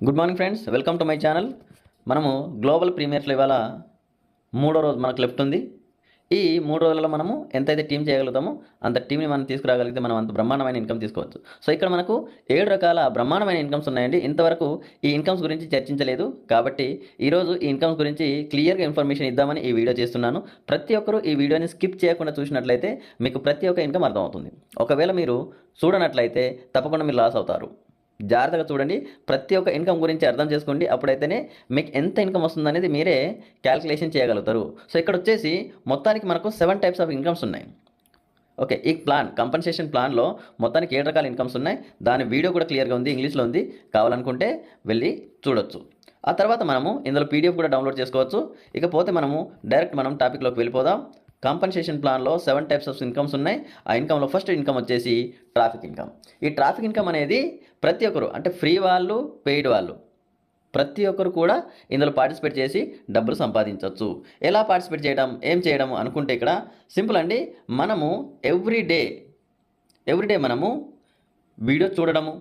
Good morning friends, welcome to my channel. మనము global ప్రీమియర్స్లో ఇవాళ మూడో రోజు మనకు లెఫ్ట్ ఉంది. ఈ 3 రోజులలో మనము ఎంతైతే టీం చేయగలుగుతామో అంత టీంని మనం తీసుకురాగలిగితే మనం అంత బ్రహ్మాండమైన ఇన్కమ్ తీసుకోవచ్చు. సో ఇక్కడ మనకు 7 రకాల బ్రహ్మాండమైన ఇన్కమ్స్ ఉన్నాయండి. ఇంతవరకు ఈ ఇన్కమ్స్ గురించి చర్చించలేదు కాబట్టి ఈరోజు ఈ ఇన్కమ్స్ గురించి క్లియర్గా ఇన్ఫర్మేషన్ ఇద్దామని ఈ వీడియో చేస్తున్నాను. ప్రతి ఒక్కరూ ఈ వీడియోని స్కిప్ చేయకుండా చూసినట్లయితే మీకు ప్రతి ఒక్క ఇన్కమ్ అర్థమవుతుంది. ఒకవేళ మీరు చూడనట్లయితే తప్పకుండా మీరు లాస్ అవుతారు. జాగ్రత్తగా చూడండి, ప్రతి ఒక్క ఇన్కమ్ గురించి అర్థం చేసుకోండి. అప్పుడైతేనే మీకు ఎంత ఇన్కమ్ వస్తుంది అనేది మీరే క్యాల్కులేషన్ చేయగలుగుతారు. సో ఇక్కడ వచ్చేసి మొత్తానికి మనకు 7 టైప్స్ ఆఫ్ ఇన్కమ్స్ ఉన్నాయి. ఓకే, ఈ కంపన్సేషన్ ప్లాన్లో మొత్తానికి 7 రకాల ఇన్కమ్స్ ఉన్నాయి. దాని వీడియో కూడా క్లియర్గా ఉంది, ఇంగ్లీష్లో ఉంది. కావాలనుకుంటే వెళ్ళి చూడొచ్చు. ఆ తర్వాత మనము ఇందులో పీడిఎఫ్ కూడా డౌన్లోడ్ చేసుకోవచ్చు. ఇకపోతే మనము డైరెక్ట్ టాపిక్లోకి వెళ్ళిపోదాం. కాంపన్సేషన్ ప్లాన్లో 7 టైప్స్ ఆఫ్ ఇన్కమ్స్ ఉన్నాయి. ఆ ఇన్కంలో ఫస్ట్ ఇన్కమ్ వచ్చేసి ట్రాఫిక్ ఇన్కమ్. ఈ ట్రాఫిక్ ఇన్కమ్ అనేది ప్రతి ఒక్కరు, అంటే ఫ్రీ వాళ్ళు, పెయిడ్ వాళ్ళు, ప్రతి ఒక్కరు కూడా ఇందులో పార్టిసిపేట్ చేసి డబ్బులు సంపాదించవచ్చు. ఎలా పార్టిసిపేట్ చేయడం, ఏం చేయడం అనుకుంటే ఇక్కడ సింపుల్ అండి. మనము ఎవ్రీడే మనము వీడియో చూడడము,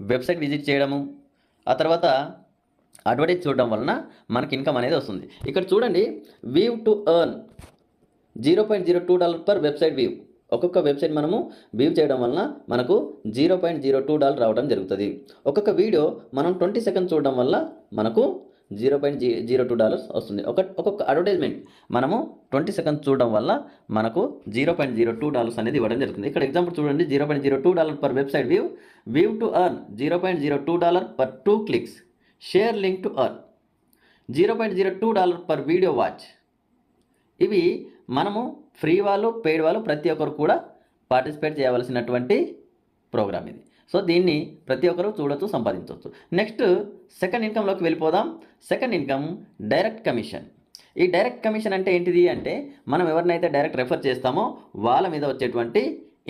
వెబ్సైట్ విజిట్ చేయడము, ఆ తర్వాత అడ్వర్టైజ్ చూడడం వలన మనకి ఇన్కమ్ అనేది వస్తుంది. ఇక్కడ చూడండి, view to earn $0.02 per website view. ఒక్కొక్క వెబ్సైట్ మనము వ్యూ చేయడం వలన మనకు $0.02 రావడం జరుగుతుంది. ఒక్కొక్క వీడియో మనం 20 సెకండ్స్ చూడడం వల్ల మనకు $0.02 వస్తుంది. ఒక్కొక్క అడ్వర్టైజ్మెంట్ మనము 20 సెకండ్స్ చూడడం వల్ల మనకు $0.02 అనేది ఇవ్వడం జరుగుతుంది. ఇక్కడ ఎగ్జాంపుల్ చూడండి, $0.02 per website view to earn $0.02 per 2 clicks, share link to earn $0.02 per video watch. ఇవి మనము ఫ్రీ వాళ్ళు, పెయిడ్ వాళ్ళు ప్రతి ఒక్కరు కూడా పార్టిసిపేట్ చేయవలసినటువంటి ప్రోగ్రామ్ ఇది. సో దీన్ని ప్రతి ఒక్కరు చూడొచ్చు, సంపాదించవచ్చు. నెక్స్ట్ సెకండ్ ఇన్కంలోకి వెళ్ళిపోదాం. Second income direct commission. ఈ డైరెక్ట్ కమిషన్ అంటే ఏంటిది అంటే, మనం ఎవరినైతే డైరెక్ట్ రెఫర్ చేస్తామో వాళ్ళ మీద వచ్చేటువంటి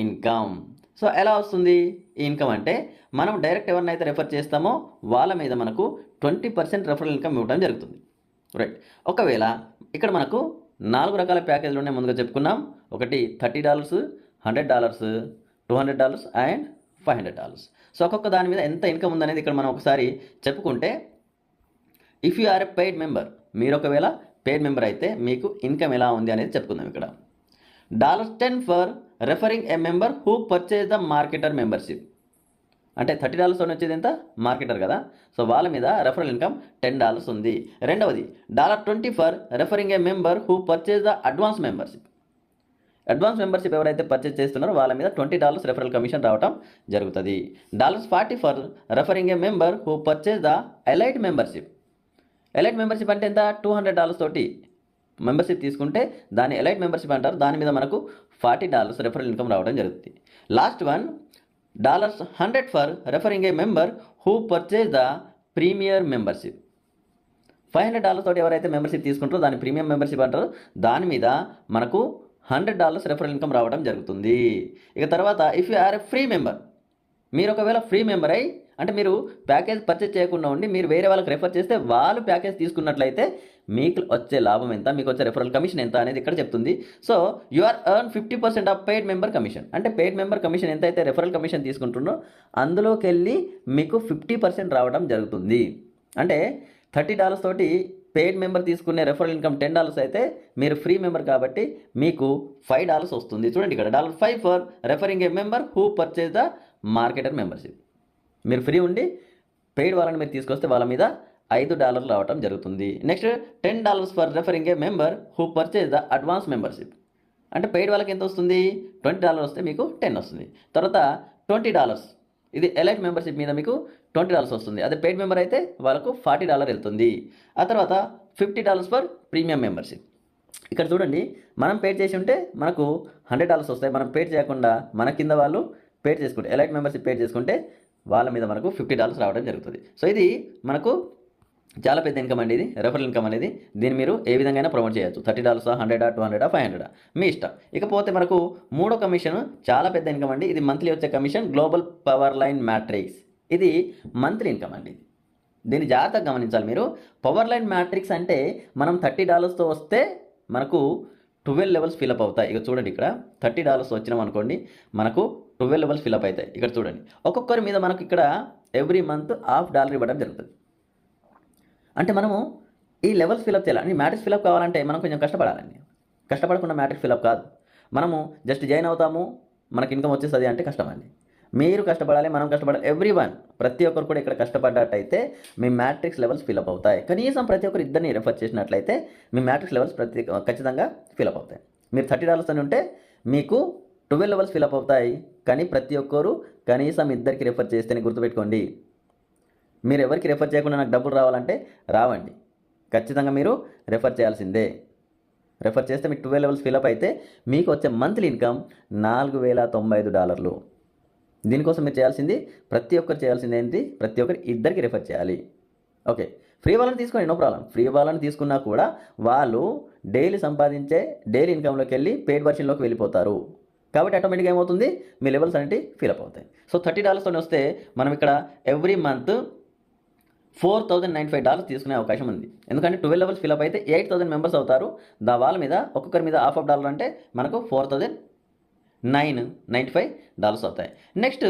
ఇన్కమ్. సో ఎలా వస్తుంది ఈ ఇన్కమ్ అంటే, మనం డైరెక్ట్ ఎవరినైతే రెఫర్ చేస్తామో వాళ్ళ మీద మనకు 20% రెఫరల్ ఇన్కమ్ ఇవ్వడం జరుగుతుంది. రైట్. ఒకవేళ ఇక్కడ మనకు 4 రకాల ప్యాకేజీలు ఉన్నాయి, ముందుగా చెప్పుకున్నాం. ఒకటి $30, $100, $200 అండ్ $500. సో ఒక్కొక్క దాని మీద ఎంత ఇన్కమ్ ఉందనేది ఇక్కడ మనం ఒకసారి చెప్పుకుంటే, if you are a paid member, మీరు ఒకవేళ పెయిడ్ మెంబర్ అయితే మీకు ఇన్కమ్ ఎలా ఉంది అనేది చెప్పుకుందాం. ఇక్కడ $10 for referring a member who purchase the marketer membership. అంటే $30 వచ్చేది ఎంత, మార్కెటర్ కదా. సో వాళ్ళ మీద రెఫరల్ ఇన్కమ్ $10 ఉంది. రెండవది $20 for referring a member who purchase the advance membership. Advance membership ఎవరైతే పర్చేజ్ చేస్తున్నారో వాళ్ళ మీద $20 రెఫరల్ కమిషన్ రావడం జరుగుతుంది. $40 for referring a member who purchase the elite membership. Elite membership అంటే ఎంత, $200 తోటి మెంబర్షిప్ తీసుకుంటే దాన్ని ఎలైట్ మెంబర్షిప్ అంటారు. దాని మీద మనకు $40 రెఫరల్ ఇన్కమ్ రావడం జరుగుతుంది. Last one $100 for referring a member who purchase the premier membership. $500 తోటి ఎవరైతే మెంబర్షిప్ తీసుకుంటారో దాన్ని ప్రీమియం మెంబర్షిప్ అంటారు. దాని మీద మనకు $100 రెఫరల్ ఇన్కమ్ రావడం జరుగుతుంది. ఇక తర్వాత if you are a free member, మీరు ఒకవేళ ఫ్రీ మెంబర్ అయ్యి, అంటే మీరు ప్యాకేజ్ పర్చేజ్ చేయకుండా ఉండి మీరు వేరే వాళ్ళకి రెఫర్ చేస్తే వాళ్ళు ప్యాకేజ్ తీసుకున్నట్లయితే మీకు వచ్చే లాభం ఎంత, మీకు వచ్చే రెఫరల్ కమిషన్ ఎంత అనేది ఇక్కడ చెప్తుంది. So you are earn 50% of paid member commission. అంటే పెయిడ్ మెంబర్ కమిషన్ ఎంత అయితే రెఫరల్ కమిషన్ తీసుకుంటున్నారో అందులోకి వెళ్ళి మీకు 50% రావడం జరుగుతుంది. అంటే $30 తోటి పెయిడ్ మెంబర్ తీసుకునే రెఫరల్ ఇన్కమ్ $10 అయితే, మీరు ఫ్రీ మెంబర్ కాబట్టి మీకు $5 వస్తుంది. చూడండి ఇక్కడ $5 for referring a member who purchase the marketer membership. మీరు ఫ్రీ ఉండి పెయిడ్ వాళ్ళని మీరు తీసుకొస్తే వాళ్ళ మీద $5 రావడం జరుగుతుంది. Next $10 for referring a member who purchase the advance membership. అంటే పెయిడ్ వాళ్ళకి ఎంత వస్తుంది, $20 వస్తే మీకు 10 వస్తుంది. తర్వాత $20 ఇది ఎలైట్ మెంబర్షిప్ మీద మీకు $20 వస్తుంది. అదే పెయిడ్ మెంబర్ అయితే వాళ్ళకు $40 వెళ్తుంది. ఆ తర్వాత $50 ఫర్ ప్రీమియం మెంబర్షిప్. ఇక్కడ చూడండి, మనం పేడ్ చేసి ఉంటే మనకు $100 వస్తాయి. మనం పేడ్ చేయకుండా మన కింద వాళ్ళు పేడ్ చేసుకుంటే, ఎలైట్ మెంబర్షిప్ పేడ్ చేసుకుంటే వాళ్ళ మీద మనకు $50 రావడం జరుగుతుంది. సో ఇది మనకు చాలా పెద్ద ఇన్కమ్ అండి, ఇది రెఫరల్ ఇన్కమ్ అనేది. దీన్ని మీరు ఏ విధంగా ప్రమోట్ చేయొచ్చు, $30, $100, $200, $500 మీ ఇష్టం. ఇకపోతే మనకు మూడో కమిషన్ చాలా పెద్ద ఇన్కమ్ అండి. ఇది మంత్లీ వచ్చే commission, global power line matrix. ఇది మంత్లీ ఇన్కమ్ అండి. దీన్ని జాగ్రత్తగా గమనించాలి మీరు. పవర్ లైన్ మ్యాట్రిక్స్ అంటే మనం $30తో వస్తే మనకు 12 లెవెల్స్ ఫిల్అప్ అవుతాయి. ఇక చూడండి, ఇక్కడ $30 వచ్చినాం అనుకోండి, మనకు 12 లెవెల్స్ ఫిల్అప్ అవుతాయి. ఇక్కడ చూడండి, ఒక్కొక్కరి మీద మనకు ఇక్కడ ఎవ్రీ మంత్ $50 ఇవ్వడం జరుగుతుంది. అంటే మనము ఈ లెవెల్స్ ఫిలప్ చేయాలి. ఈ మ్యాట్రిక్స్ ఫిలప్ కావాలంటే మనం కొంచెం కష్టపడాలండి. కష్టపడకుండా మ్యాట్రిక్స్ ఫిలప్ కాదు. మనము జస్ట్ జాయిన్ అవుతాము, మనకి ఇన్కమ్ వచ్చేస్తుంది అంటే కష్టం అండి. మీరు కష్టపడాలి, మనం కష్టపడాలి. ఎవ్రీవన్, ప్రతి ఒక్కరు కూడా ఇక్కడ కష్టపడ్డట్టయితే మీ మ్యాట్రిక్స్ లెవెల్స్ ఫిలప్ అవుతాయి. కనీసం ప్రతి ఒక్కరు ఇద్దరిని రెఫర్ చేసినట్లయితే మీ మ్యాట్రిక్స్ లెవెల్స్ ఖచ్చితంగా ఫిలప్ అవుతాయి. మీరు $30 అని ఉంటే మీకు 12 లెవెల్స్ ఫిలప్ అవుతాయి. కానీ ప్రతి ఒక్కరు కనీసం ఇద్దరికి రెఫర్ చేస్తేనే, గుర్తుపెట్టుకోండి. మీరు ఎవరికి రెఫర్ చేయకుండా నాకు డబ్బులు రావాలంటే రావండి. ఖచ్చితంగా మీరు రెఫర్ చేయాల్సిందే. రెఫర్ చేస్తే మీకు 12 లెవెల్స్ ఫిలప్ అయితే మీకు వచ్చే మంత్లీ ఇన్కమ్ $4095. దీనికోసం మీరు చేయాల్సింది, ప్రతి ఒక్కరు చేయాల్సింది ఏంటి, ప్రతి ఒక్కరు ఇద్దరికి రెఫర్ చేయాలి. ఓకే, ఫ్రీ వాళ్ళని తీసుకోండి, నో ప్రాబ్లం. ఫ్రీ వాళ్ళని తీసుకున్నా కూడా వాళ్ళు డైలీ సంపాదించే డైలీ ఇన్కమ్లోకి వెళ్ళి పెయిడ్ వర్షన్లోకి వెళ్ళిపోతారు. కాబట్టి ఆటోమేటిక్గా ఏమవుతుంది, మీ లెవెల్స్ అనేవి ఫిలప్ అవుతాయి. సో $30 వస్తే మనం ఇక్కడ ఎవ్రీ మంత్ $4095 తీసుకునే అవకాశం ఉంది. ఎందుకంటే 12 లెవెల్స్ ఫిలప్ అయితే 8000 మెంబర్స్ అవుతారు. వాళ్ళ మీద ఒక్కొక్కరి మీద $50 అంటే మనకు $4995 అవుతాయి. Next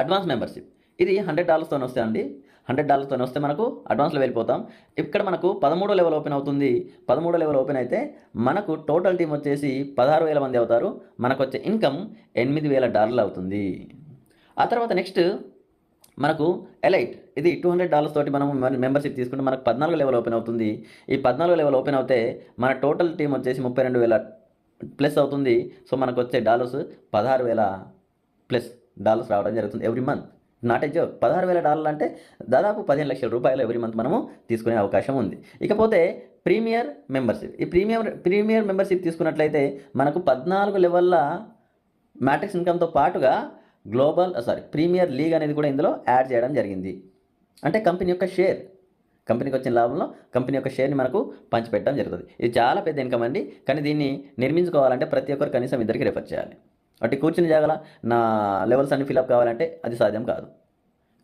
advance membership. ఇది $100 వస్తే అండి. $100 వస్తే మనకు అడ్వాన్స్లో వెళ్ళిపోతాం. ఇక్కడ మనకు 13వ లెవెల్ ఓపెన్ అవుతుంది. 13వ లెవెల్ ఓపెన్ అయితే మనకు టోటల్ టీం వచ్చేసి 16,000 మంది అవుతారు. మనకు వచ్చే ఇన్కమ్ $8,000 అవుతుంది. ఆ తర్వాత నెక్స్ట్ మనకు ఎలైట్, ఇది $200 తోటి మనం మెంబర్షిప్ తీసుకుంటే మనకు 14వ లెవెల్ ఓపెన్ అవుతుంది. ఈ 14వ లెవెల్ ఓపెన్ అవుతే మన టోటల్ టీం వచ్చేసి 32,000 ప్లస్ అవుతుంది. సో మనకు వచ్చే $16,000+ రావడం జరుగుతుంది every month. Not a joke. $16,000 అంటే దాదాపు ₹15 లక్షలు ఎవ్రీ మంత్ మనము తీసుకునే అవకాశం ఉంది. ఇకపోతే ప్రీమియర్ మెంబర్షిప్. ఈ ప్రీమియర్ మెంబర్షిప్ తీసుకున్నట్లయితే మనకు 14 లెవెల్ల మ్యాట్రిక్స్ ఇన్కమ్తో పాటుగా ప్రీమియర్ లీగ్ అనేది కూడా ఇందులో యాడ్ చేయడం జరిగింది. అంటే కంపెనీ యొక్క షేర్, కంపెనీకి వచ్చిన లాభంలో కంపెనీ యొక్క షేర్ని మనకు పంచిపెట్టడం జరుగుతుంది. ఇది చాలా పెద్ద ఇన్కమ్ అండి. కానీ దీన్ని నిర్మించుకోవాలంటే ప్రతి ఒక్కరు కనీసం ఇద్దరికి రెఫర్ చేయాలి. అటు కూర్చుని జాగల నా లెవెల్స్ అన్ని ఫిలప్ కావాలంటే అది సాధ్యం కాదు.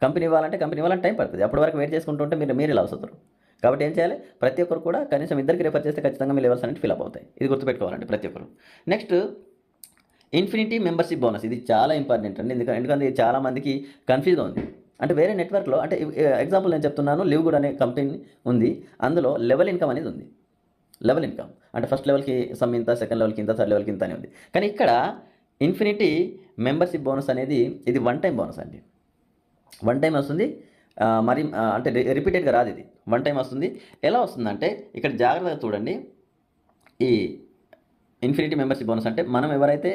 కంపెనీ ఇవ్వాలంటే టైం పడుతుంది. అప్పటి వరకు వెయిట్ చేసుకుంటుంటే మీరు లాస్ అవుతారు. కాబట్టి ఏం చేయాలి, ప్రతి ఒక్కరు కూడా కనీసం ఇద్దరికి రెఫర్ చేస్తే ఖచ్చితంగా మీ లెవెల్స్ అనేవి ఫిలప్ అవుతాయి. ఇది గుర్తుపెట్టుకోవాలండి ప్రతి ఒక్కరు. Next infinity membership bonus. ఇది చాలా ఇంపార్టెంట్ అండి. ఎందుకంటే ఇది చాలా మందికి కన్ఫ్యూజ్గా ఉంది. అంటే వేరే నెట్వర్క్లో, అంటే ఎగ్జాంపుల్ నేను చెప్తున్నాను, లివ్ గుడ్ అనే కంపెనీ ఉంది. అందులో లెవెల్ ఇన్కమ్ అనేది ఉంది. లెవెల్ ఇన్కమ్ అంటే ఫస్ట్ లెవెల్కి సమ్ ఇంత, సెకండ్ లెవెల్కి ఇంత, థర్డ్ లెవెల్కి ఇంత అని ఉంది. కానీ ఇక్కడ ఇన్ఫినిటీ మెంబర్షిప్ బోనస్ అనేది ఇది వన్ టైం బోనస్ అండి. వన్ టైం వస్తుంది. మరి అంటే రిపీటెడ్గా రాదు. ఇది వన్ టైం వస్తుంది. ఎలా వస్తుందంటే ఇక్కడ జాగ్రత్తగా చూడండి. ఈ ఇన్ఫినిటీ మెంబర్షిప్ బోనస్ అంటే మనం ఎవరైతే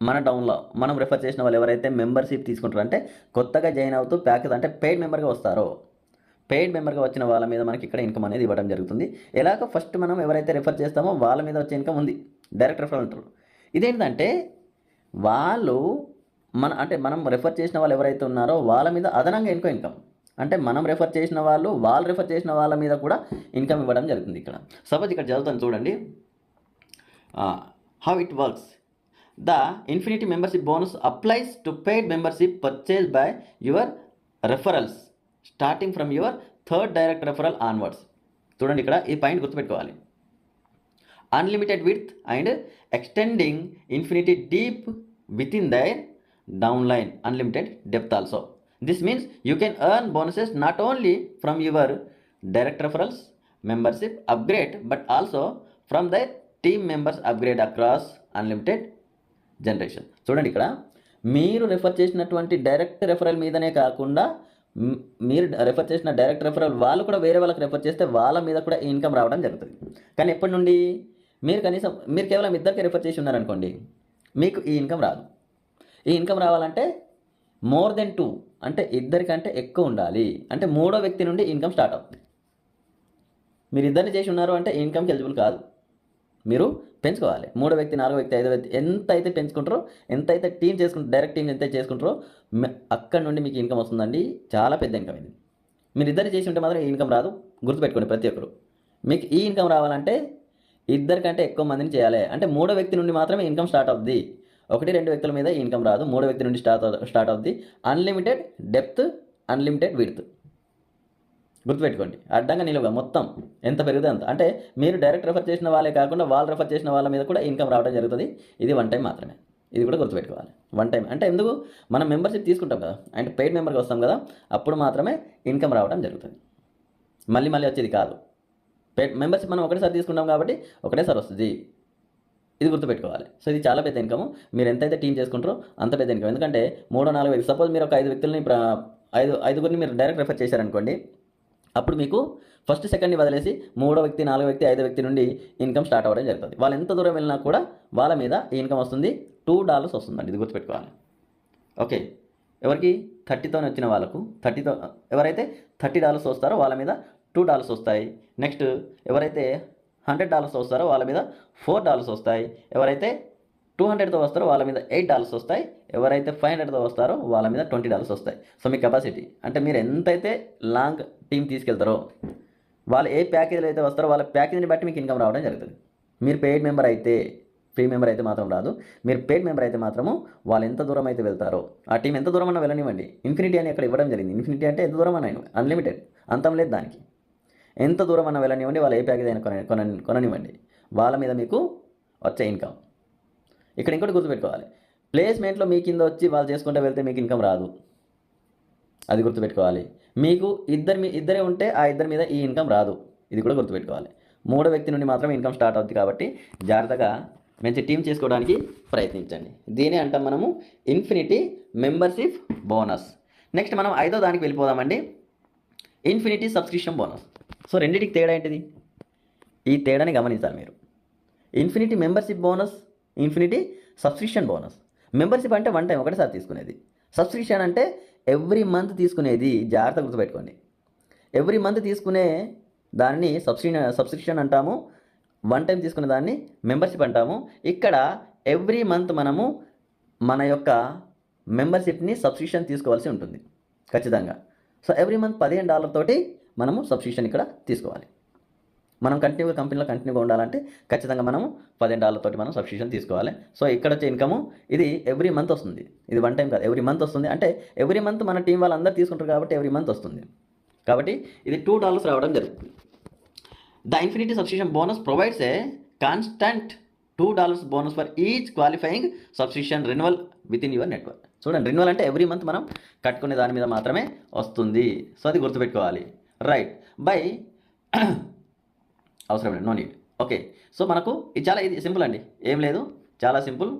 మన టౌన్లో మనం రెఫర్ చేసిన వాళ్ళు ఎవరైతే మెంబర్షిప్ తీసుకుంటారో, అంటే కొత్తగా జాయిన్ అవుతూ ప్యాకేజ్ అంటే పెయిడ్ మెంబర్గా వస్తారో, పెయిడ్ మెంబర్గా వచ్చిన వాళ్ళ మీద మనకి ఇక్కడ ఇన్కమ్ అనేది ఇవ్వడం జరుగుతుంది. ఎలాగో ఫస్ట్ మనం ఎవరైతే రెఫర్ చేస్తామో వాళ్ళ మీద వచ్చే ఇన్కమ్ ఉంది, డైరెక్ట్ రెఫరల్ అంటారు. ఇదేంటంటే వాళ్ళు మనం రెఫర్ చేసిన వాళ్ళు ఎవరైతే ఉన్నారో వాళ్ళ మీద అదనంగా ఇన్కమ్, అంటే మనం రెఫర్ చేసిన వాళ్ళు రెఫర్ చేసిన వాళ్ళ మీద కూడా ఇన్కమ్ ఇవ్వడం జరుగుతుంది. ఇక్కడ సపోజ్ ఇక్కడ చదువుతాను చూడండి. How it works. The Infinity Membership Bonus applies to paid membership purchased by your referrals starting from your third direct referral onwards. చూడండి ఇక్కడ ఈ పాయింట్ గుర్తుపెట్టుకోవాలి. Unlimited width and extending infinity deep with in their downline unlimited depth also. This means you can earn bonuses not only from your direct referrals membership upgrade but also from their team members upgrade across unlimited generation. చూడండి ఇక్కడ మీరు refer చేసినటువంటి direct referral మీదనే కాకుండా మీరు refer చేసిన direct referral వాళ్ళు కూడా వేరే వాళ్ళకి రెఫర్ చేస్తే వాళ్ళ మీద కూడా ఈ ఇన్కమ్ రావడం జరుగుతుంది. కానీ ఎప్పటి నుండి, మీరు కేవలం ఇద్దరికి రెఫర్ చేసి ఉన్నారనుకోండి, మీకు ఈ ఇన్కమ్ రాదు. ఈ ఇన్కమ్ రావాలంటే మోర్ దెన్ 2 అంటే ఇద్దరికంటే ఎక్కువ ఉండాలి. అంటే మూడో వ్యక్తి నుండి ఇన్కమ్ స్టార్ట్ అవుతుంది. మీరు ఇద్దరిని చేసి ఉన్నారు అంటే ఇన్కమ్కి ఎలిజిబుల్ కాదు. మీరు పెంచుకోవాలి. మూడో వ్యక్తి, నాలుగో వ్యక్తి, ఐదో వ్యక్తి ఎంత అయితే పెంచుకుంటారో, ఎంత అయితే టీం చేసుకుంటారో, డైరెక్ట్ టీం ఎంత చేసుకుంటారో అక్కడ నుండి మీకు ఇన్కమ్ వస్తుందండి. చాలా పెద్ద ఇన్కమ్ ఇది. మీరు ఇద్దరు చేసి ఉంటే మాత్రం ఈ ఇన్కమ్ రాదు. గుర్తుపెట్టుకోండి ప్రతి ఒక్కరు. మీకు ఈ ఇన్కమ్ రావాలంటే ఇద్దరికంటే ఎక్కువ మందిని చేయాలి. అంటే మూడో వ్యక్తి నుండి మాత్రమే ఇన్కమ్ స్టార్ట్ అవుద్ది. 1-2 వ్యక్తుల మీద ఈ ఇన్కమ్ రాదు. మూడో వ్యక్తి నుండి స్టార్ట్ అవుద్ది. Unlimited depth, unlimited width. గుర్తుపెట్టుకోండి. అడ్డంగా నిలువుగా మొత్తం ఎంత పెరిగితే అంత. అంటే మీరు డైరెక్ట్ రెఫర్ చేసిన వాళ్ళే కాకుండా వాళ్ళు రెఫర్ చేసిన వాళ్ళ మీద కూడా ఇన్కమ్ రావడం జరుగుతుంది. ఇది వన్ టైం మాత్రమే. ఇది కూడా గుర్తుపెట్టుకోవాలి. వన్ టైం అంటే ఎందుకు, మనం మెంబర్షిప్ తీసుకుంటాం కదా, అంటే పెయిడ్ మెంబర్కి వస్తాం కదా, అప్పుడు మాత్రమే ఇన్కమ్ రావడం జరుగుతుంది. మళ్ళీ మళ్ళీ వచ్చేది కాదు. పెయిడ్ మెంబర్షిప్ మనం ఒకటేసారి తీసుకుంటాం కాబట్టి ఒకటేసారి వస్తుంది. ఇది గుర్తుపెట్టుకోవాలి. సో ఇది చాలా పెద్ద ఇన్కమ్. మీరు ఎంతైతే టీం చేసుకుంటారో అంత పెద్ద ఇన్కమ్. ఎందుకంటే 3-4 వ్యక్తులు, సపోజ్ మీరు ఒక 5 వ్యక్తులని ఐదుగురిని మీరు డైరెక్ట్ రెఫర్ చేశారనుకోండి, అప్పుడు మీకు ఫస్ట్ సెకండ్ని వదిలేసి 3వ వ్యక్తి, 4వ వ్యక్తి, 5వ వ్యక్తి నుండి ఇన్కమ్ స్టార్ట్ అవ్వడం జరుగుతుంది. వాళ్ళు ఎంత దూరం వెళ్ళినా కూడా వాళ్ళ మీద ఈ ఇన్కమ్ వస్తుంది. $2 వస్తుందండి. ఇది గుర్తుపెట్టుకోవాలి. ఓకే, ఎవరికి 30తో వచ్చిన వాళ్ళకు ఎవరైతే $30 వస్తారో వాళ్ళ మీద $2 వస్తాయి. నెక్స్ట్ ఎవరైతే $100 వస్తారో వాళ్ళ మీద $4 వస్తాయి. ఎవరైతే 200తో వస్తారో వాళ్ళ మీద $8 వస్తాయి. ఎవరైతే 500తో వస్తారో వాళ్ళ మీద $20 వస్తాయి. సో మీ కెపాసిటీ అంటే మీరు ఎంతైతే లాంగ్ టీం తీసుకెళ్తారో, వాళ్ళు ఏ ప్యాకేజీలో అయితే వస్తారో వాళ్ళ ప్యాకేజీని బట్టి మీకు ఇన్కమ్ రావడం జరుగుతుంది. మీరు పెయిడ్ మెంబర్ అయితే, ఫ్రీ మెంబర్ అయితే మాత్రం రాదు. మీరు పెయిడ్ మెంబర్ అయితే మాత్రము వాళ్ళు ఎంత దూరం అయితే వెళ్తారో, ఆ టీం ఎంత దూరం అన్నా వెళ్ళనివ్వండి. ఇన్ఫినిటీ అని అక్కడ ఇవ్వడం జరిగింది. ఇన్ఫినిటీ అంటే ఎంత దూరం అన్నా, అన్లిమిటెడ్, అంతం లేదు దానికి. ఎంత దూరం అన్నా వెళ్ళనివ్వండి, వాళ్ళు ఏ ప్యాకేజ్ అయినా కొననివ్వండి, వాళ్ళ మీద మీకు వచ్చే ఇన్కమ్. ఇక్కడ ఇంకోటి గుర్తుపెట్టుకోవాలి, ప్లేస్మెంట్లో మీ కింద వచ్చి వాళ్ళు చేసుకుంటూ వెళ్తే మీకు ఇన్కమ్ రాదు. అది గుర్తుపెట్టుకోవాలి. మీకు ఇద్దరే ఉంటే ఆ ఇద్దరి మీద ఈ ఇన్కమ్ రాదు. ఇది కూడా గుర్తుపెట్టుకోవాలి. 3వ వ్యక్తి నుండి మాత్రం ఇన్కమ్ స్టార్ట్ అవుతుంది. కాబట్టి జాగ్రత్తగా మంచి టీం చేసుకోవడానికి ప్రయత్నించండి. దీనే అంటాం మనము ఇన్ఫినిటీ మెంబర్షిప్ బోనస్. నెక్స్ట్ మనం 5వ దానికి వెళ్ళిపోదామండి, ఇన్ఫినిటీ సబ్స్క్రిప్షన్ బోనస్. సో రెండింటికి తేడా ఏంటిది? ఈ తేడాని గమనించాలి మీరు. Infinity membership bonus, infinity subscription bonus. Membership అంటే వన్ టైం ఒకటేసారి తీసుకునేది. సబ్స్క్రిప్షన్ అంటే ఎవ్రీ మంత్ తీసుకునేది. జాగ్రత్త గుర్తుపెట్టుకోండి. ఎవ్రీ మంత్ తీసుకునే దాన్ని సబ్స్క్రిప్షన్ అంటాము. వన్ టైం తీసుకునే దాన్ని మెంబర్షిప్ అంటాము. ఇక్కడ ఎవ్రీ మంత్ మనము మన యొక్క మెంబర్షిప్ని సబ్స్క్రిప్షన్ తీసుకోవాల్సి ఉంటుంది ఖచ్చితంగా. సో ఎవ్రీ మంత్ $15 తోటి మనము సబ్స్క్రిప్షన్ ఇక్కడ తీసుకోవాలి. మనం కంపెనీలో కంటిన్యూగా ఉండాలంటే ఖచ్చితంగా మనము $15 తోటి మనం సబ్స్క్రిప్షన్ తీసుకోవాలి. సో ఇక్కడ వచ్చే ఇన్కము ఇది ఎవ్రీ మంత్ వస్తుంది. ఇది వన్ టైం కాదు, ఎవ్రీ మంత్ వస్తుంది. అంటే ఎవ్రీ మంత్ మన టీం వాళ్ళందరూ తీసుకుంటారు కాబట్టి ఎవ్రీ మంత్ వస్తుంది. కాబట్టి ఇది $2 రావడం జరుగుతుంది. The infinity subscription bonus provides a constant $2 bonus for each qualifying subscription renewal with in your network. చూడండి, రెన్యువల్ అంటే ఎవ్రీ మంత్ మనం కట్టుకునే దాని మీద మాత్రమే వస్తుంది. సో అది గుర్తుపెట్టుకోవాలి. రైట్, బై అవసరం లేదు, నో నీడ్. ఓకే, సో మనకు ఇది సింపుల్ అండి, ఏం లేదు, చాలా simple.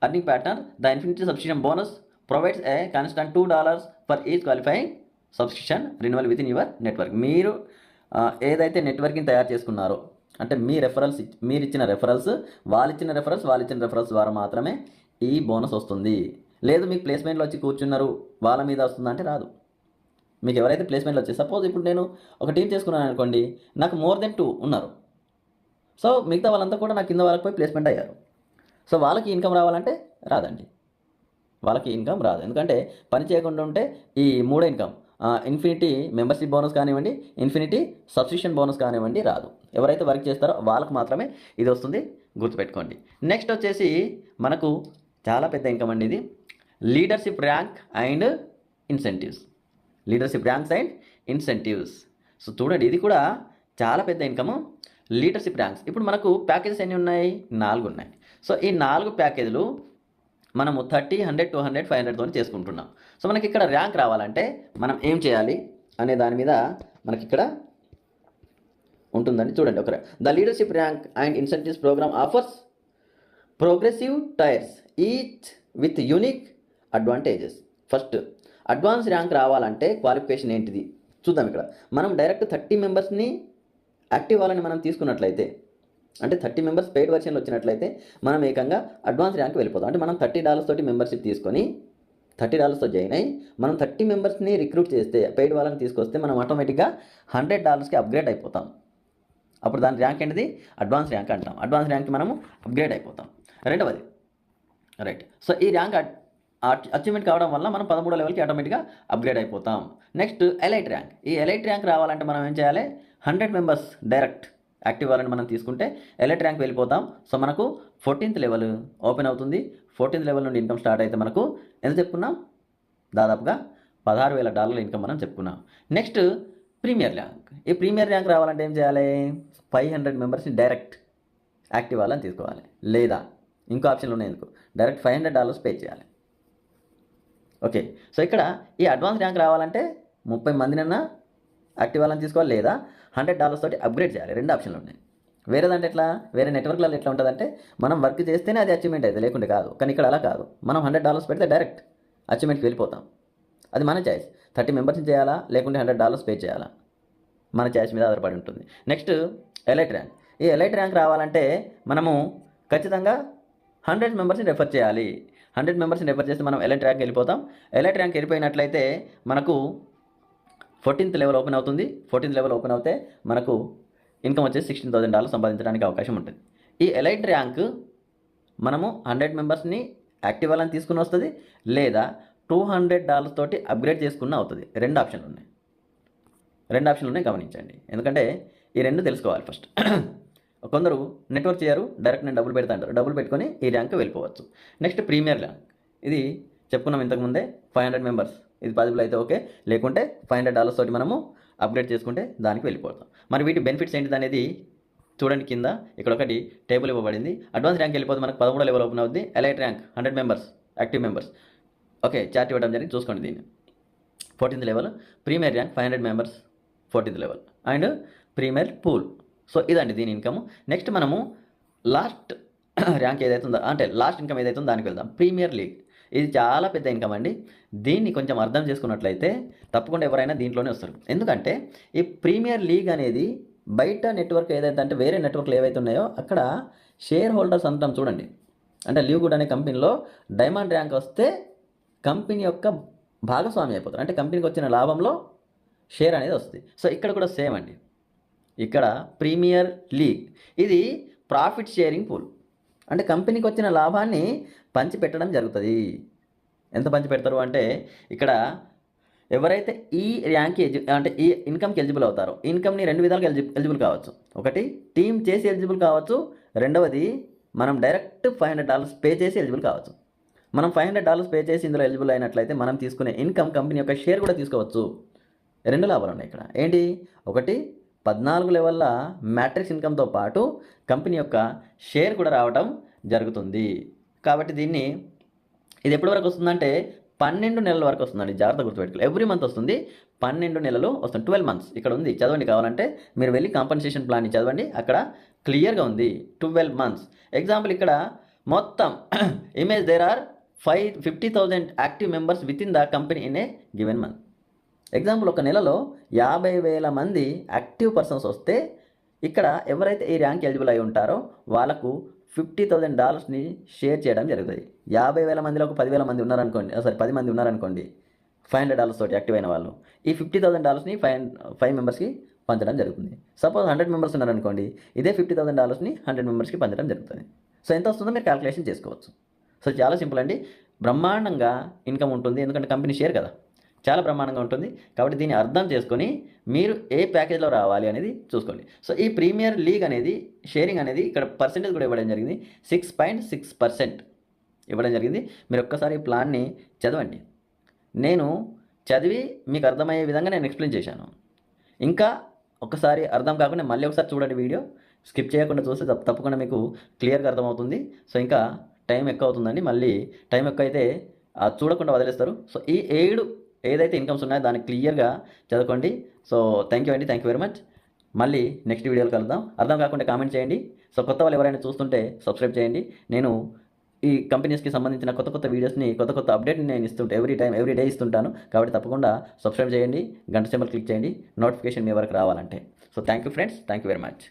Earning pattern, the infinity subscription bonus provides a constant $2 for each qualifying subscription renewal with in your network. మీరు ఏదైతే నెట్వర్కింగ్ తయారు చేసుకున్నారో, అంటే మీరు ఇచ్చిన రెఫరల్స్, వాళ్ళు ఇచ్చిన రెఫరల్స్ ద్వారా మాత్రమే ఈ బోనస్ వస్తుంది. లేదు మీకు ప్లేస్మెంట్లో వచ్చి కూర్చున్నారు వాళ్ళ మీద వస్తుందంటే రాదు. మీకు ఎవరైతే ప్లేస్మెంట్లో వచ్చి, సపోజ్ ఇప్పుడు నేను ఒక టీం చేసుకున్నాను అనుకోండి, నాకు మోర్ దెన్ 2 ఉన్నారు. సో మిగతా వాళ్ళంతా కూడా నాకు కింద వాళ్ళకి పోయి ప్లేస్మెంట్ అయ్యారు. సో వాళ్ళకి ఇన్కమ్ రావాలంటే రాదండి, వాళ్ళకి ఇన్కమ్ రాదు. ఎందుకంటే పని చేయకుండా ఉంటే ఈ 3 ఇన్కమ్, ఇన్ఫినిటీ మెంబర్షిప్ బోనస్ కానివ్వండి, ఇన్ఫినిటీ సబ్స్క్రిప్షన్ బోనస్ కానివ్వండి రాదు. ఎవరైతే వర్క్ చేస్తారో వాళ్ళకి మాత్రమే ఇది వస్తుంది, గుర్తుపెట్టుకోండి. నెక్స్ట్ వచ్చేసి మనకు చాలా పెద్ద ఇన్కమ్ అండి ఇది, leadership rank and incentives. Leadership ranks and incentives. So చూడండి, ఇది కూడా చాలా పెద్ద ఇన్కమ్, లీడర్షిప్ ర్యాంక్స్. ఇప్పుడు మనకు ప్యాకేజెస్ ఎన్ని ఉన్నాయి? 4 ఉన్నాయి. సో ఈ 4 ప్యాకేజీలు మనము 30, 100, 200, 500తో చేసుకుంటున్నాం. సో మనకి ఇక్కడ ర్యాంక్ రావాలంటే మనం ఏం చేయాలి అనే దాని మీద మనకి ఇక్కడ ఉంటుందండి. చూడండి ఒకరే, the leadership rank and incentives program offers progressive tiers each with unique advantages. First advance rank రావాలంటే క్వాలిఫికేషన్ ఏంటిది చూద్దాం. ఇక్కడ మనం డైరెక్ట్ 30 మెంబర్స్ని యాక్టివ్ వాళ్ళని మనం తీసుకున్నట్లయితే, అంటే 30 మెంబర్స్ పెయిడ్ వర్షన్లో వచ్చినట్లయితే మనం ఏకంగా అడ్వాన్స్ ర్యాంక్ వెళ్ళిపోతాం. అంటే మనం $30 తోటి మెంబర్షిప్ తీసుకొని $30తో జాయిన్ అయ్యి మనం 30 మెంబర్స్ని రిక్రూట్ చేస్తే, పెయిడ్ వాళ్ళని తీసుకొస్తే మనం ఆటోమేటిక్గా $100కి అప్గ్రేడ్ అయిపోతాం. అప్పుడు దాని ర్యాంక్ ఏంటిది? అడ్వాన్స్ ర్యాంక్ అంటాం. అడ్వాన్స్ ర్యాంక్కి మనము అప్గ్రేడ్ అయిపోతాం. రెండవది, రైట్, సో ఈ ర్యాంక్ అచీవ్మెంట్ కావడం వల్ల మనం 13వ లెవెల్కి ఆటోమేటిక్గా అప్గ్రేడ్ అయిపోతాం. Next elite rank. ఈ ఎలైట్ ర్యాంక్ రావాలంటే మనం ఏం చేయాలి? 100 మెంబర్స్ డైరెక్ట్ యాక్టివ్ వాళ్ళని మనం తీసుకుంటే ఎలైట్ ర్యాంక్ వెళ్ళిపోతాం. సో మనకు 14th లెవెల్ ఓపెన్ అవుతుంది. 14th లెవెల్ నుండి ఇన్కమ్ స్టార్ట్ అయితే మనకు ఎంత చెప్పుకున్నాం? దాదాపుగా $16,000 ఇన్కమ్ మనం చెప్పుకున్నాం. Next premier rank. ఈ ప్రీమియర్ ర్యాంక్ రావాలంటే ఏం చేయాలి? 500 మెంబర్స్ని డైరెక్ట్ యాక్టివ్ వాళ్ళని తీసుకోవాలి. లేదా ఇంకో ఆప్షన్లు ఉన్నాయి ఎందుకు, డైరెక్ట్ $500 పే చేయాలి. ఓకే, సో ఇక్కడ ఈ అడ్వాన్స్ ర్యాంక్ రావాలంటే 30 మందినన్నా యాక్టివ్ వాళ్ళని తీసుకోవాలి, లేదా $100 తోటి అప్గ్రేడ్ చేయాలి. 2 ఆప్షన్లు ఉన్నాయి. వేరేదంటే ఎట్లా, వేరే నెట్వర్క్లలో ఎట్లా ఉంటుందంటే మనం వర్క్ చేస్తేనే అది అచీవ్మెంట్ అయితే, లేకుంటే కాదు. కానీ ఇక్కడ అలా కాదు, మనం $100 పెడితే డైరెక్ట్ అచీవ్మెంట్కి వెళ్ళిపోతాం. అది మన చాయిస్. 30 మెంబర్స్ని చేయాలా లేకుంటే $100 పే చేయాలా, మన చాయిస్ మీద ఆధారపడి ఉంటుంది. Next elite rank. ఈ ఎలైట్ ర్యాంక్ రావాలంటే మనము ఖచ్చితంగా 100 మెంబర్స్ని రెఫర్ చేయాలి. 100 మెంబర్స్ని రెఫర్ చేస్తే మనం ఎలైట్ ర్యాంక్ వెళ్ళిపోతాం. ఎలైట్ ర్యాంక్ వెళ్ళిపోయినట్లయితే మనకు 14th లెవెల్ ఓపెన్ అవుతుంది. 14th లెవెల్ ఓపెన్ అవుతే మనకు ఇన్కమ్ వచ్చేసి $16,000 సంపాదించడానికి అవకాశం ఉంటుంది. ఈ ఎలైట్ ర్యాంక్ మనము 100 మెంబర్స్ని యాక్టివ్ వాళ్ళని తీసుకుని వస్తుంది, లేదా $200 తోటి అప్గ్రేడ్ చేసుకున్న అవుతుంది. 2 ఆప్షన్లు ఉన్నాయి, గమనించండి. ఎందుకంటే ఈ 2 తెలుసుకోవాలి ఫస్ట్. కొందరు నెట్వర్క్ చేయరు, డైరెక్ట్ నేను డబ్బులు పెడతా అంటారు. డబ్బులు పెట్టుకొని ఈ ర్యాంక్ వెళ్ళిపోవచ్చు. Next premier rank. ఇది చెప్పుకున్నాం ఇంతకుముందే, 500 మెంబర్స్. ఇది పాసిబుల్ అయితే ఓకే, లేకుంటే $500 తోటి మనము అప్గ్రేడ్ చేసుకుంటే దానికి వెళ్ళిపోతాం. మరి వీటి బెనిఫిట్స్ ఏంటిది అనేది చూడండి. కింద ఇక్కడ ఒకటి టేబుల్ ఇవ్వబడింది. అడ్వాన్స్ ర్యాంక్ వెళ్ళిపోతే మనకు 13వ లెవెల్ ఓపెన్ అవుతుంది. Elite rank 100 members active members. Okay, chart ఇవ్వడం జరిగింది, చూసుకోండి దీన్ని. 14th level premier rank 500 members 14th level and premier pool. So ఇదండి దీని ఇన్కమ్. నెక్స్ట్ మనము లాస్ట్ ర్యాంక్ ఏదైతే ఉందో, అంటే లాస్ట్ ఇన్కమ్ ఏదైతే ఉందో దానికి వెళ్దాం. Premier league. ఇది చాలా పెద్ద ఇన్కమ్ అండి. దీన్ని కొంచెం అర్థం చేసుకున్నట్లయితే తప్పకుండా ఎవరైనా దీంట్లోనే వస్తారు. ఎందుకంటే ఈ ప్రీమియర్ లీగ్ అనేది బయట నెట్వర్క్ ఏదైతే, అంటే వేరే నెట్వర్క్లు ఏవైతే ఉన్నాయో అక్కడ షేర్ హోల్డర్స్ అంటాం చూడండి. అంటే లీవ్ గుడ్ అనే కంపెనీలో డైమండ్ ర్యాంక్ వస్తే కంపెనీ యొక్క భాగస్వామి అయిపోతారు. అంటే కంపెనీకి వచ్చిన లాభంలో షేర్ అనేది వస్తుంది. సో ఇక్కడ కూడా సేమ్ అండి. ఇక్కడ ప్రీమియర్ లీగ్ ఇది ప్రాఫిట్ షేరింగ్ పూల్. అంటే కంపెనీకి వచ్చిన లాభాన్ని పంచిపెట్టడం జరుగుతుంది. ఎంత పంచిపెడతారు అంటే ఇక్కడ ఎవరైతే ఈ ర్యాంక్కి అంటే ఈ ఇన్కమ్కి ఎలిజిబుల్ అవుతారో, ఇన్కమ్ని 2 విధాలుగా ఎలిజిబుల్ కావచ్చు. ఒకటి టీమ్ చేసి ఎలిజిబుల్ కావచ్చు, రెండవది మనం డైరెక్ట్ $500 పే చేసి ఎలిజిబుల్ కావచ్చు. మనం $500 పే చేసి ఇందులో ఎలిజిబుల్ అయినట్లయితే మనం తీసుకునే ఇన్కమ్ కంపెనీ యొక్క షేర్ కూడా తీసుకోవచ్చు. 2 లాభాలు ఉన్నాయి ఇక్కడ. ఏంటి, ఒకటి 14 లెవెల్ల మ్యాట్రిక్స్ ఇన్కమ్తో పాటు కంపెనీ యొక్క షేర్ కూడా రావడం జరుగుతుంది. కాబట్టి దీన్ని ఇది ఎప్పటి వరకు వస్తుందంటే 12 నెలల వరకు వస్తుందండి. జాగ్రత్త గుర్తుపెట్టుకోవాలి. ఎవ్రీ మంత్ వస్తుంది, 12 నెలలు వస్తుంది. 12 మంత్స్ ఇక్కడ ఉంది, చదవండి. కావాలంటే మీరు వెళ్ళి కాంపన్సేషన్ ప్లాన్ని చదవండి, అక్కడ క్లియర్గా ఉంది 12 మంత్స్. ఎగ్జాంపుల్ ఇక్కడ మొత్తం image there are 50,000 active members with in the company in a given month. Example ఒక నెలలో 50,000 మంది యాక్టివ్ పర్సన్స్ వస్తే ఇక్కడ ఎవరైతే ఈ ర్యాంక్ ఎలిజిబుల్ అయి ఉంటారో వాళ్ళకు $50,000ని షేర్ చేయడం జరుగుతుంది. 50,000 మందిలో ఒక 10,000 మంది ఉన్నారనుకోండి, 10 మంది ఉన్నారనుకోండి, $500 తోటి యాక్టివ్ అయిన వాళ్ళు, ఈ $50,000ని 5 మెంబర్స్కి పంచడం జరుగుతుంది. సపోజ్ 100 మెంబర్స్ ఉన్నారనుకోండి, ఇదే $50,000ని 100 మెంబర్స్కి పంచడం జరుగుతుంది. సో ఎంత వస్తుందో మీరు క్యాలిక్యులేషన్ చేసుకోవచ్చు. సో చాలా సింపుల్ అండి. బ్రహ్మాండంగా ఇన్కమ్ ఉంటుంది, ఎందుకంటే కంపెనీ షేర్ కదా, చాలా బ్రహ్మాండంగా ఉంటుంది. కాబట్టి దీన్ని అర్థం చేసుకొని మీరు ఏ ప్యాకేజ్లో రావాలి అనేది చూసుకోండి. సో ఈ ప్రీమియర్ లీగ్ అనేది షేరింగ్ అనేది ఇక్కడ పర్సెంటేజ్ కూడా ఇవ్వడం జరిగింది, 6.6% ఇవ్వడం జరిగింది. మీరు ఒక్కసారి ఈ ప్లాన్ని చదవండి. నేను చదివి మీకు అర్థమయ్యే విధంగా నేను ఎక్స్ప్లెయిన్ చేశాను. ఇంకా ఒకసారి అర్థం కాకుండా మళ్ళీ ఒకసారి చూడండి, వీడియో స్కిప్ చేయకుండా చూస్తే తప్పకుండా మీకు క్లియర్గా అర్థమవుతుంది. సో ఇంకా టైం ఎక్కువ అవుతుందండి, మళ్ళీ టైం ఎక్కువ అయితే చూడకుండా వదిలేస్తారు. సో ఈ 7 ఏదైతే ఇన్కమ్స్ ఉన్నాయో దాన్ని క్లియర్గా చదువుకోండి. సో థ్యాంక్ యూ అండి, థ్యాంక్ యూ వెరీ మచ్. మళ్ళీ నెక్స్ట్ వీడియోలో కలుద్దాం. అర్థం కాకుండా కామెంట్ చేయండి. సో కొత్త వాళ్ళు ఎవరైనా చూస్తుంటే సబ్స్క్రైబ్ చేయండి. నేను ఈ కంపెనీస్కి సంబంధించిన కొత్త వీడియోస్ని, కొత్త అప్డేట్ని నేను ఇస్తుంటే ఎవ్రీ డే ఇస్తుంటాను. కాబట్టి తప్పకుండా సబ్స్క్రైబ్ చేయండి, గంట సింబల్ క్లిక్ చేయండి, నోటిఫికేషన్ మీ వరకు రావాలంటే. So thank you friends, thank you very much.